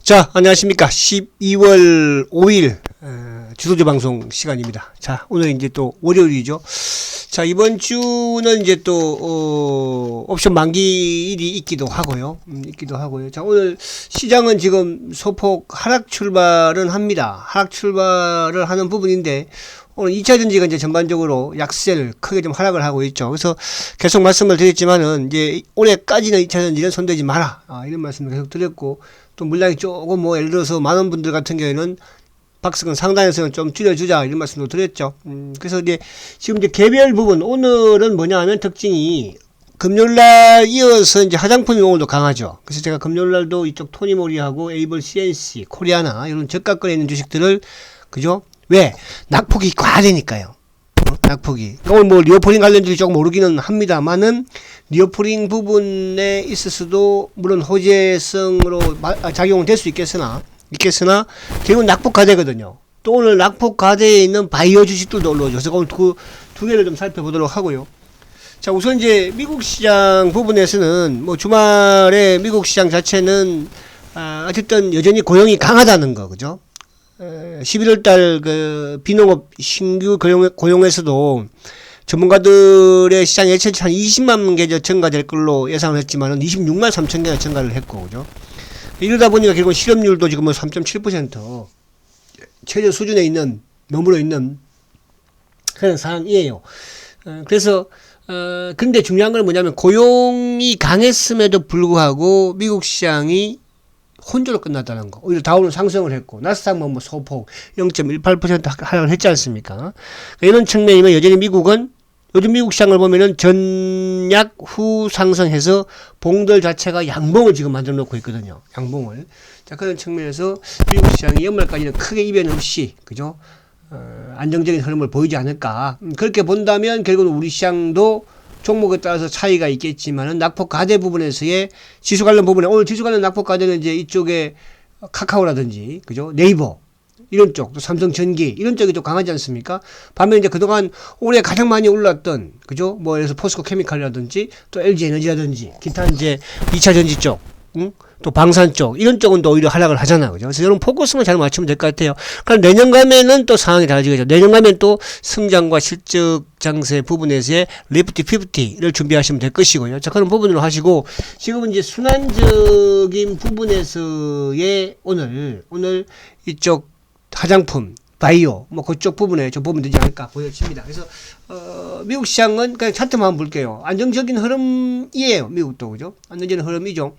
자, 안녕하십니까. 12월 5일 주도주 방송 시간입니다. 자, 오늘 이제 또 월요일이죠. 자, 이번 주는 이제 또 옵션 만기일이 있기도 하고요. 자, 오늘 시장은 지금 소폭 하락 출발은 합니다. 하락 출발을 하는 부분인데 오늘 2차 전지가 이제 전반적으로 약세를 크게 좀 하락을 하고 있죠. 그래서 계속 말씀을 드렸지만은 이제 올해까지는 2차 전지는 손대지 마라. 이런 말씀을 계속 드렸고, 또 물량이 조금 뭐 예를 들어서 많은 분들 같은 경우에는 박스권 상단에서는 좀 줄여주자 이런 말씀도 드렸죠. 그래서 이제 지금 이제 개별 부분 오늘은 뭐냐 하면 특징이 금요일날 이어서 이제 화장품이 오늘도 강하죠. 그래서 제가 금요일날도 이쪽 토니모리하고 에이블 CNC, 코리아나 이런 저가권에 있는 주식들을 그죠? 왜? 낙폭이 과되니까요. 낙폭이. 오늘 뭐 리오프링 관련주들이 조금 오르기는 합니다만은 리오프링 부분에 있어서도 물론 호재성으로 작용은 될 수 있겠으나 결국은 낙폭 과대거든요. 또 오늘 낙폭 과대에 있는 바이오 주식들도 올라오죠. 그래서 오늘 두 개를 좀 살펴보도록 하고요. 자, 우선 이제 미국 시장 부분에서는 뭐 주말에 미국 시장 자체는 어쨌든 여전히 고용이 강하다는 거, 그죠? 11월달 그 비농업 신규 고용에서도 전문가들의 시장 예측치 한 20만 개 증가될 걸로 예상을 했지만은 26만 3천 개가 증가를 했고, 그죠? 이러다 보니까 결국 실업률도 지금 3.7% 최저 수준에 머물러 있는 그런 상황이에요. 그래서 근데 중요한 건 뭐냐면 고용이 강했음에도 불구하고 미국 시장이 혼조로 끝났다는 거. 오히려 다우는 상승을 했고 나스닥만 뭐 소폭 0.18% 하락을 했지 않습니까? 그러니까 이런 측면이면 여전히 미국은 요즘 미국 시장을 보면은 전약 후 상승해서 봉들 자체가 양봉을 지금 만들어 놓고 있거든요. 양봉을. 자, 그런 측면에서 미국 시장이 연말까지는 크게 이변 없이 그죠? 안정적인 흐름을 보이지 않을까. 그렇게 본다면 결국은 우리 시장도 종목에 따라서 차이가 있겠지만은 낙폭 과대 부분에서의 지수 관련 부분에 오늘 지수 관련 낙폭 과대는 이제 이쪽에 카카오라든지 그죠? 네이버 이런 쪽, 또 삼성전기 이런 쪽이 좀 강하지 않습니까? 반면에 이제 그동안 올해 가장 많이 올랐던 그죠? 뭐 예를 들어서 포스코 케미칼이라든지 또 LG 에너지라든지 기타 이제 2차 전지 쪽, 또 방산 쪽 이런 쪽은 또 오히려 하락을 하잖아, 그죠? 그래서 이런 포커스만 잘 맞추면 될 것 같아요. 그럼 내년 가면은 또 상황이 달라지겠죠. 내년 가면 또 성장과 실적 장세 부분에서의 리프트 50를 준비하시면 될 것이고요. 자, 그런 부분으로 하시고 지금은 이제 순환적인 부분에서의 오늘 이쪽 화장품, 바이오, 뭐 그쪽 부분에 좀 보면 되지 않을까 보여집니다. 그래서 미국 시장은 그냥 차트만 한번 볼게요. 안정적인 흐름이에요. 미국도 그죠? 안정적인 흐름이죠.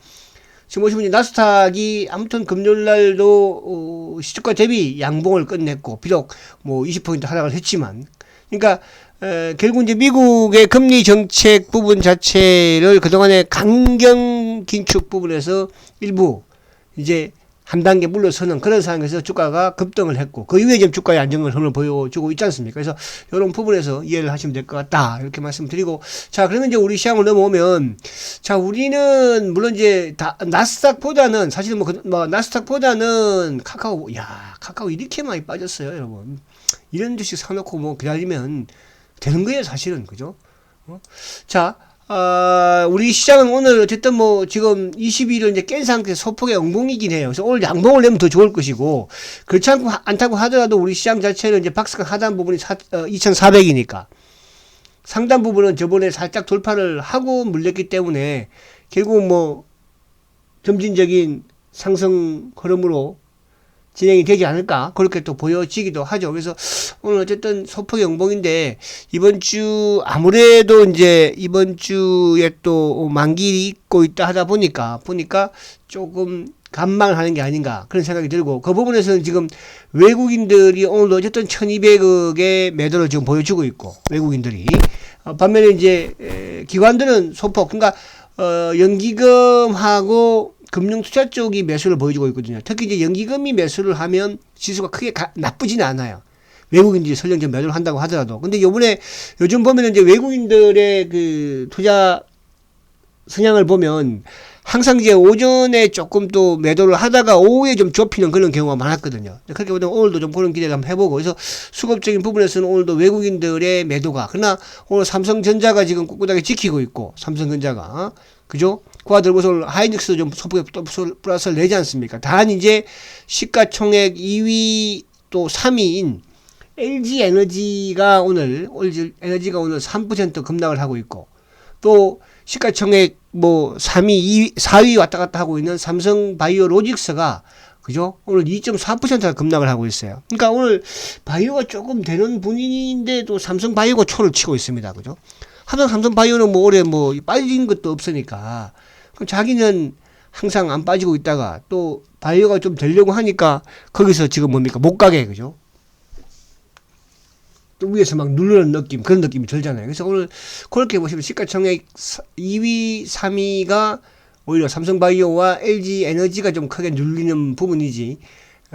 지금 보시면 나스닥이 아무튼 금요일날도 시초가 대비 양봉을 끝냈고 비록 뭐 20% 하락을 했지만 그러니까 결국 이제 미국의 금리 정책 부분 자체를 그동안의 강경 긴축 부분에서 일부 이제 한 단계 물러서는 그런 상황에서 주가가 급등을 했고 그 이후에 지금 주가의 안정을 흐름을 보여주고 있지 않습니까? 그래서 이런 부분에서 이해를 하시면 될 것 같다 이렇게 말씀드리고 자, 그러면 이제 우리 시장을 넘어오면 자, 우리는 물론 이제 나스닥보다는 사실은 뭐 나스닥보다는 카카오 이렇게 많이 빠졌어요, 여러분. 이런 주식 사놓고 뭐 기다리면 되는 거예요, 사실은. 그죠? 자, 우리 시장은 오늘 어쨌든 뭐 지금 22를 이제 깬 상태에서 소폭의 양봉이긴 해요. 그래서 오늘 양봉을 내면 더 좋을 것이고, 그렇지 않다고 하더라도 우리 시장 자체는 이제 박스권 하단 부분이 2,400이니까 상단 부분은 저번에 살짝 돌파를 하고 물렸기 때문에 결국 뭐 점진적인 상승 흐름으로 진행이 되지 않을까 그렇게 또 보여지기도 하죠. 그래서 오늘 어쨌든 소폭의 양봉인데 이번 주 아무래도 이제 이번 주에 또 만기일이 있고 있다 하다 보니까 조금 감망을 하는 게 아닌가 그런 생각이 들고 그 부분에서는 지금 외국인들이 오늘도 어쨌든 1200억의 매도를 지금 보여주고 있고 외국인들이 반면에 이제 기관들은 소폭 그러니까 연기금하고 금융투자 쪽이 매수를 보여주고 있거든요. 특히 이제 연기금이 매수를 하면 지수가 크게 나쁘지는 않아요. 외국인들이 설령 좀 매도를 한다고 하더라도. 근데 요즘 보면은 이제 외국인들의 그 투자 성향을 보면 항상 이제 오전에 조금 또 매도를 하다가 오후에 좀 좁히는 그런 경우가 많았거든요. 그렇게 보면 오늘도 좀 그런 기대를 한번 해보고 그래서 수급적인 부분에서는 오늘도 외국인들의 매도가 그러나 오늘 삼성전자가 지금 꿋꿋하게 지키고 있고 삼성전자가 그죠? 그와 더불어서 하이닉스도 좀 소폭의 또 플러스를 내지 않습니까? 단 이제 시가총액 2위 또 3위인 LG 에너지가 오늘 3% 급락을 하고 있고, 또 시가총액 뭐 3위, 2위, 4위 왔다 갔다 하고 있는 삼성 바이오로직스가 그죠? 오늘 2.4%가 급락을 하고 있어요. 그러니까 오늘 바이오가 조금 되는 분위기인데도 삼성 바이오가 초를 치고 있습니다. 그죠? 항상 삼성 바이오는 뭐 올해 뭐 빠진 것도 없으니까 그럼 자기는 항상 안 빠지고 있다가 또 바이오가 좀 되려고 하니까 거기서 지금 뭡니까? 못 가게, 그죠? 또 위에서 막 누르는 느낌, 그런 느낌이 들잖아요. 그래서 오늘 그렇게 보시면 시가총액 2위, 3위가 오히려 삼성바이오와 LG에너지가 좀 크게 눌리는 부분이지,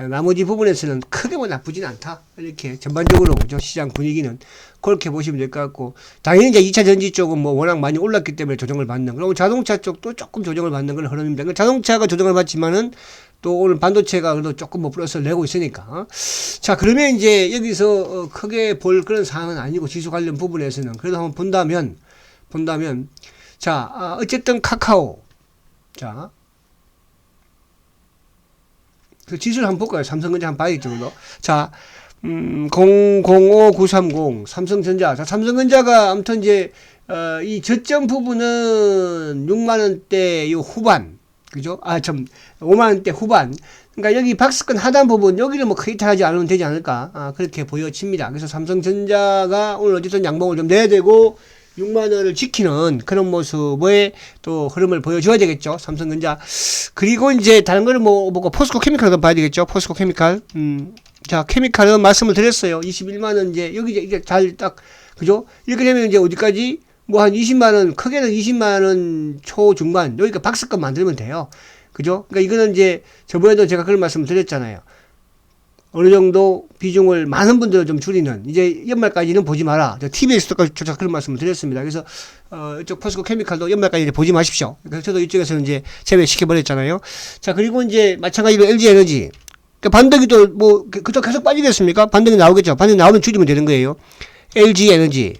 나머지 부분에서는 크게 뭐 나쁘진 않다. 이렇게 전반적으로 그죠? 시장 분위기는 그렇게 보시면 될 것 같고, 당연히 이제 2차 전지 쪽은 뭐 워낙 많이 올랐기 때문에 조정을 받는, 그리고 자동차 쪽도 조금 조정을 받는 그런 흐름입니다. 자동차가 조정을 받지만은 또 오늘 반도체가 그래도 조금 뭐 플러스를 내고 있으니까. 자, 그러면 이제 여기서 크게 볼 그런 상황은 아니고, 지수 관련 부분에서는 그래도 한번 본다면 자, 어쨌든 카카오, 자, 그 지수를 한번 볼까요? 삼성전자 한번 봐야겠죠, 그죠? 자, 005930 삼성전자. 자, 삼성전자가 아무튼 이제 이 저점 부분은 6만원대 요 후반, 그죠? 5만원대 후반. 그러니까 여기 박스권 하단 부분, 여기를 뭐 크게 타지 않으면 되지 않을까, 그렇게 보여집니다. 그래서 삼성전자가 오늘 어쨌든 양봉을 좀 내야 되고 6만원을 지키는 그런 모습의 또 흐름을 보여줘야 되겠죠, 삼성전자. 그리고 이제 다른 거는 뭐 포스코 케미칼도 봐야 되겠죠. 포스코 케미칼. 자, 케미칼은 말씀을 드렸어요. 21만원 이제 여기 이제 잘 딱, 그죠? 이렇게 되면 이제 어디까지 뭐 한 20만원, 크게는 20만원 초중반, 여기가 박스권 만들면 돼요. 그죠? 그러니까 이거는 이제 저번에도 제가 그런 말씀을 드렸잖아요. 어느 정도 비중을 많은 분들은 좀 줄이는, 이제 연말까지는 보지 마라. TV에서도 그런 말씀을 드렸습니다. 그래서 이쪽 포스코 케미칼도 연말까지 이제 보지 마십시오. 그래서 저도 이쪽에서는 이제 제외시켜버렸잖아요. 자, 그리고 이제 마찬가지로 LG 에너지. 그러니까 반등이도 뭐 그쪽 계속 빠지겠습니까? 반등이 나오겠죠. 반등이 나오면 줄이면 되는 거예요. LG 에너지.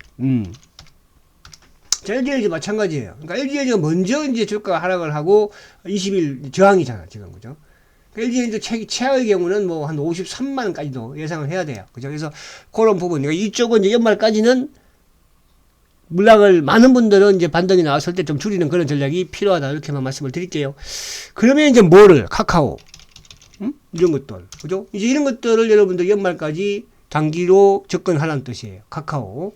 자, LG 에너지 마찬가지예요. 그러니까 LG 에너지가 먼저 이제 주가 하락을 하고 20일 저항이잖아, 지금. 그죠? LG 에너지 최하의 경우는 뭐 한 53만원까지도 예상을 해야 돼요. 그죠? 그래서 그런 부분. 그러니까 이쪽은 이제 연말까지는 물량을 많은 분들은 이제 반등이 나왔을 때 좀 줄이는 그런 전략이 필요하다. 이렇게만 말씀을 드릴게요. 그러면 이제 뭐를? 카카오. 이런 것들. 그죠? 이제 이런 것들을 여러분들 연말까지 단기로 접근하라는 뜻이에요. 카카오.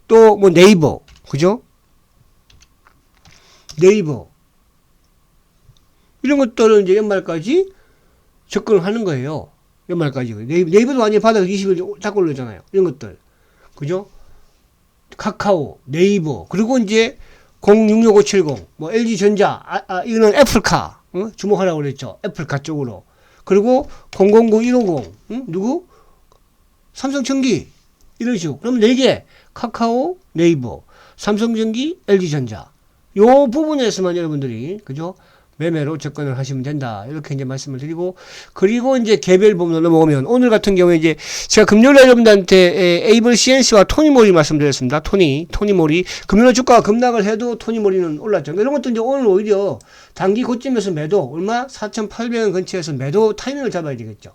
또 뭐 네이버. 그죠? 네이버. 이런 것들은 이제 연말까지 접근을 하는 거예요. 연말까지. 네이버도 완전히 바닥에서 20일 딱 올라잖아요. 이런 것들. 그죠? 카카오, 네이버, 그리고 이제 066570, 뭐 LG전자, 이거는 애플카, 주목하라고 그랬죠. 애플카 쪽으로. 그리고 009150, 누구? 삼성전기. 이런 식으로. 그럼 4개. 카카오, 네이버, 삼성전기, LG전자. 요 부분에서만 여러분들이, 그죠? 매매로 접근을 하시면 된다. 이렇게 이제 말씀을 드리고, 그리고 이제 개별 부분으로 넘어오면, 오늘 같은 경우에 이제 제가 금요일에 여러분들한테 에이블 CNC와 토니모리 말씀드렸습니다. 토니모리. 금요일 주가가 급락을 해도 토니모리는 올랐죠. 이런 것도 이제 오늘 오히려 단기 고점에서 매도, 얼마? 4,800원 근처에서 매도 타이밍을 잡아야 되겠죠.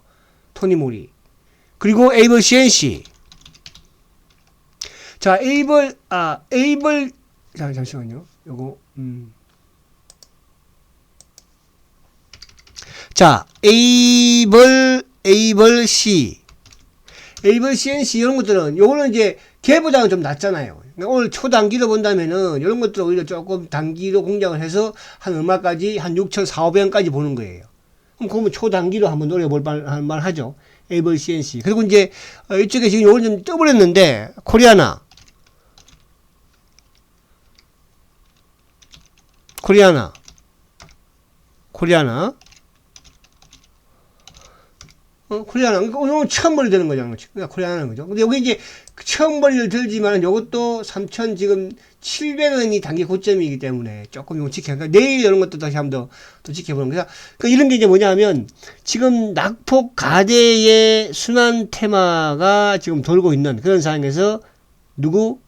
토니모리. 그리고 에이블 CNC. 자, 잠시만요. 요거, 자, 에이블 CNC 이런 것들은, 요거는 이제 걔보다는 좀 낮잖아요. 그러니까 오늘 초단기로 본다면은 이런 것들은 오히려 조금 단기로 공략을 해서 한 얼마까지? 한 6,400원까지 보는 거예요. 그러면 초단기로 한번 노려볼 만 하죠. 에이블 CNC. 그리고 이제 이쪽에 지금 요걸 좀 떠버렸는데, 코리아나. 코리아나. 이건 처음 벌이 되는 거잖아요. 그러니까 코리아나는 거죠. 근데 여기 이제 처음 벌이를 들지만 요것도 3,000 지금 700원이 단기 고점이기 때문에 조금 이거 지켜야. 그러니까 내일 이런 것도 다시 한번 더 지켜보는 거야. 그러니까 이런 게 이제 뭐냐면 지금 낙폭 가대의 순환 테마가 지금 돌고 있는 그런 상황에서 누구?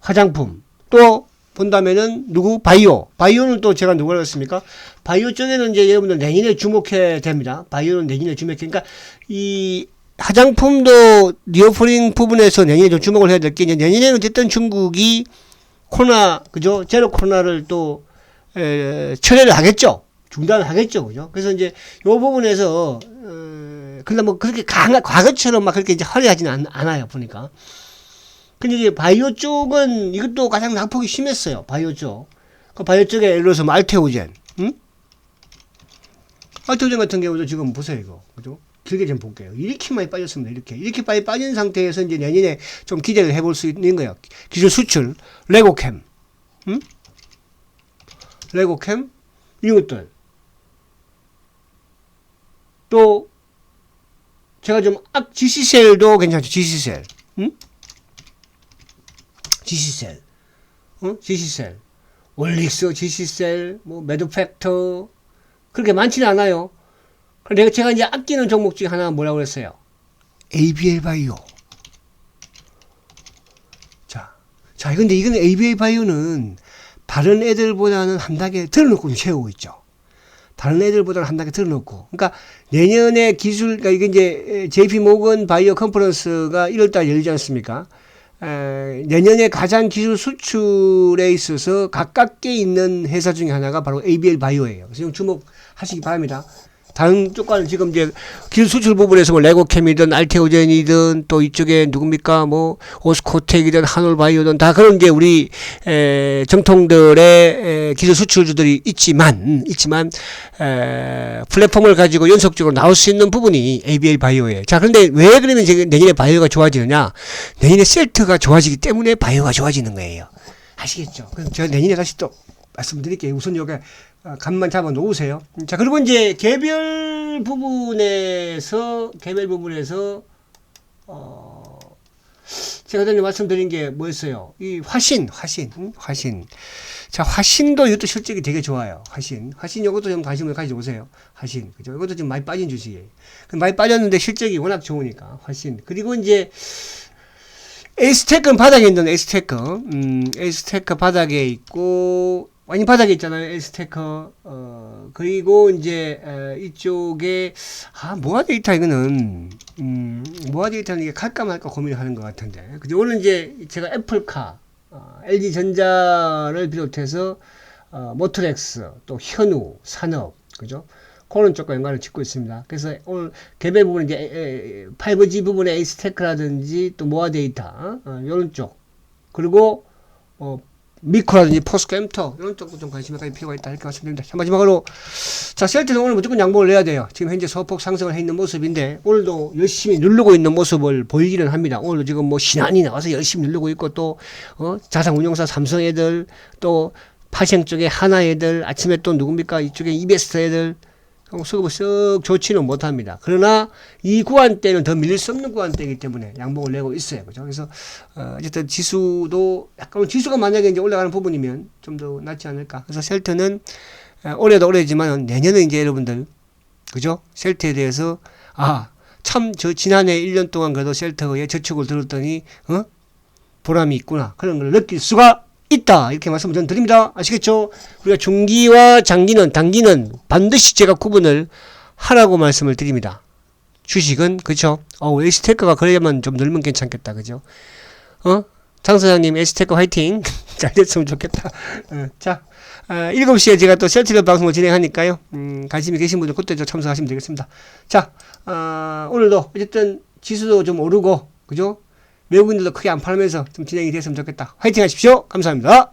화장품. 또 본다면은 누구? 바이오. 바이오는 또 제가 누가 그랬습니까? 바이오 쪽에는 이제 여러분들 내년에 주목해야 됩니다. 바이오는 내년에 주목해. 그러니까 이 화장품도 리오프닝 부분에서 내년에 좀 주목을 해야 될 게 이제 내년에는 어쨌든 중국이 코로나 그죠? 제로 코로나를 또 철회를 하겠죠. 중단을 하겠죠. 그죠? 그래서 이제 요 부분에서 그러나 뭐 그렇게 과거처럼 막 그렇게 이제 화려하지는 않아요. 보니까. 근데 이제 바이오 쪽은 이것도 가장 낙폭이 심했어요. 바이오 쪽. 그 바이오 쪽에 예를 들어서 뭐 알테오젠, 응? 알테오젠 같은 경우도 지금 보세요, 이거. 그죠? 길게 좀 볼게요. 이렇게 많이 빠졌습니다. 이렇게 많이 빠진 상태에서 이제 내년에 좀 기대를 해볼 수 있는 거예요. 기술 수출, 레고캠, 응? 레고캠, 이런 것들. 또, 제가 좀, GC셀도 괜찮죠. GC셀, 응? GC셀, GC셀, 올릭스, GC셀, 뭐, 매드팩터, 그렇게 많지는 않아요. 제가 이제 아끼는 종목 중에 하나가 뭐라고 그랬어요? ABL 바이오. 자, 근데 이건 ABL 바이오는 다른 애들보다는 한 단계 들어놓고 채우고 있죠. 다른 애들보다는 한 단계 들어놓고. 그러니까 내년에 기술, 그러니까 이게 이제 JP 모건 바이오 컨퍼런스가 1월달 열리지 않습니까? 내년에 가장 기술 수출에 있어서 가깝게 있는 회사 중에 하나가 바로 ABL 바이오예요. 그래서 주목하시기 바랍니다. 다른 쪽과는 지금 이제 기술 수출 부분에서 뭐 레고캠이든 알테오젠이든 또 이쪽에 누굽니까 뭐 오스코텍이든 한올바이오든 다 그런 이제 우리 정통들의 기술 수출주들이 있지만 플랫폼을 가지고 연속적으로 나올 수 있는 부분이 ABL 바이오예요. 자, 그런데 왜 그러면 지금 내년에 바이오가 좋아지느냐? 내년에 셀트가 좋아지기 때문에 바이오가 좋아지는 거예요. 아시겠죠? 그럼 제가 내년에 다시 또 말씀드릴게요. 우선 여기 감만 잡아 놓으세요. 자, 그리고 이제 개별 부분에서 제가 전에 말씀드린 게 뭐였어요? 이 화신. 자, 화신도 이것도 실적이 되게 좋아요. 화신 이것도 좀 관심을 가지고 오세요. 화신, 그죠? 이것도 좀 많이 빠진 주식이에요. 많이 빠졌는데 실적이 워낙 좋으니까 화신. 그리고 이제 에이스테크는 바닥에 있는 에이스테크 바닥에 있고. 많이 바닥에 있잖아요. 에이스테크. 그리고 이제 이쪽에 모아데이터 이거는 모아데이터는 이게 갈까 말까 고민을 하는 것 같은데. 그죠? 오늘 이제 제가 애플카, LG전자를 비롯해서 모트렉스, 또 현우, 산업, 그죠? 그런 쪽과 연관을 짓고 있습니다. 그래서 오늘 개별 부분 이제 5G 부분의 에이스테크라든지 또 모아데이터 이런 쪽, 그리고 미코라든지 포스코 엠터 이런 쪽도 좀 관심을 가질 필요가 있다 이렇게 말씀드립니다. 자, 마지막으로 자, 셀트는 오늘 무조건 양봉을 내야 돼요. 지금 현재 소폭 상승을 해 있는 모습인데 오늘도 열심히 누르고 있는 모습을 보이기는 합니다. 오늘도 지금 뭐 신한이 나와서 열심히 누르고 있고 또 자산운용사 삼성 애들 또 파생 쪽에 하나 애들 아침에 또 누굽니까 이쪽에 이베스트 애들 수급을 쓱 좋지는 못합니다. 그러나 이 구간대는 더 밀릴 수 없는 구간대이기 때문에 양봉을 내고 있어요. 그죠? 그래서 어쨌든 지수도 약간 지수가 만약에 이제 올라가는 부분이면 좀 더 낫지 않을까. 그래서 셀트는 올해도 올해지만 내년에 이제 여러분들 그죠? 셀트에 대해서 참 저 지난해 1년 동안 그래도 셀트의 저축을 들었더니 보람이 있구나. 그런 걸 느낄 수가 있다. 이렇게 말씀을 전 드립니다. 아시겠죠? 우리가 중기와 단기는 반드시 제가 구분을 하라고 말씀을 드립니다. 주식은, 그쵸? 에이스테크가 그래야만 좀 늘면 괜찮겠다. 그죠? 장 사장님, 에이스테크 화이팅! 잘 됐으면 좋겠다. 자, 7시에 제가 또 셀트랩 방송을 진행하니까요. 관심이 계신 분들 그때 좀 참석하시면 되겠습니다. 자, 오늘도 어쨌든 지수도 좀 오르고, 그죠? 외국인들도 크게 안 팔면서 좀 진행이 됐으면 좋겠다. 화이팅 하십시오. 감사합니다.